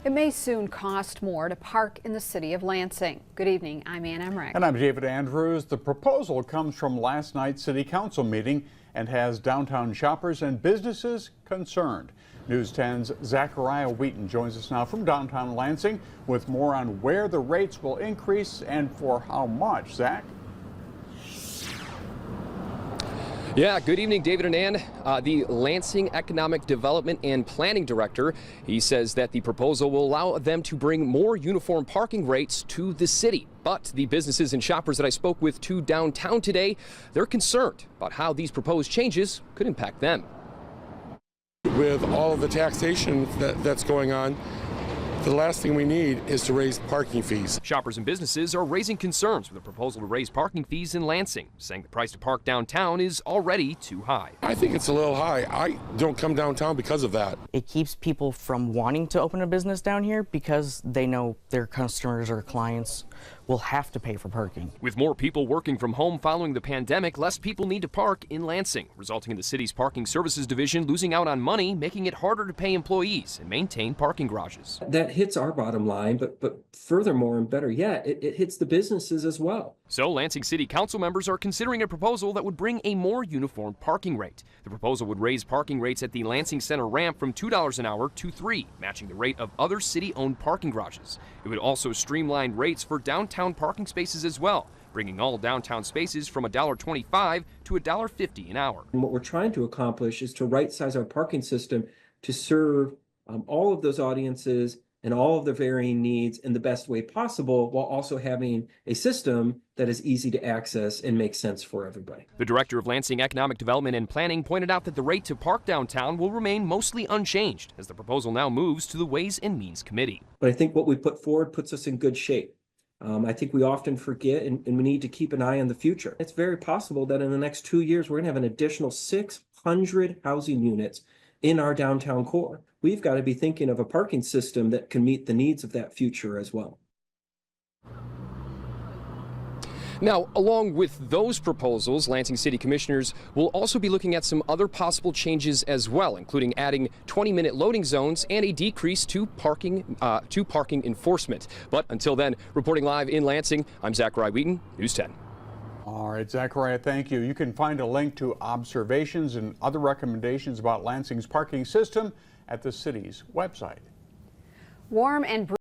It may soon cost more to park in the city of Lansing. Good evening, I'm Ann Emmerich. And I'm David Andrews. The proposal comes from last night's city council meeting and has downtown shoppers and businesses concerned. News 10's Zachariah Wheaton joins us now from downtown Lansing with more on where the rates will increase and for how much. Zach? Yeah, good evening, David and Ann. The Lansing Economic Development and Planning Director, he says that the proposal will allow them to bring more uniform parking rates to the city. But the businesses and shoppers that I spoke with downtown today, they're concerned about how these proposed changes could impact them. With all of the taxation that's going on, the last thing we need is to raise parking fees. Shoppers and businesses are raising concerns with a proposal to raise parking fees in Lansing, saying the price to park downtown is already too high. I think it's a little high. I don't come downtown because of that. It keeps people from wanting to open a business down here because they know their customers or clients will have to pay for parking. With more people working from home following the pandemic, less people need to park in Lansing, resulting in the city's parking services division losing out on money, making it harder to pay employees and maintain parking garages. That hits our bottom line, but furthermore and better yet, it hits the businesses as well. So Lansing City Council members are considering a proposal that would bring a more uniform parking rate. The proposal would raise parking rates at the Lansing Center ramp from $2 an hour to $3, matching the rate of other city-owned parking garages. It would also streamline rates for downtown parking spaces as well, bringing all downtown spaces from $1.25 to $1.50 an hour. And what we're trying to accomplish is to right-size our parking system to serve all of those audiences and all of their varying needs in the best way possible, while also having a system that is easy to access and makes sense for everybody. The director of Lansing Economic Development and Planning pointed out that the rate to park downtown will remain mostly unchanged as the proposal now moves to the Ways and Means Committee. But I think what we put forward puts us in good shape. I think we often forget and we need to keep an eye on the future. It's very possible that in the next 2 years, we're gonna have an additional 600 housing units in our downtown core. We've got to be thinking of a parking system that can meet the needs of that future as well. Now, along with those proposals, Lansing City Commissioners will also be looking at some other possible changes as well, including adding 20-minute loading zones and a decrease to parking enforcement. But until then, reporting live in Lansing, I'm Zachariah Wheaton, News 10. All right, Zachariah, thank you. You can find a link to observations and other recommendations about Lansing's parking system at the city's website. Warm and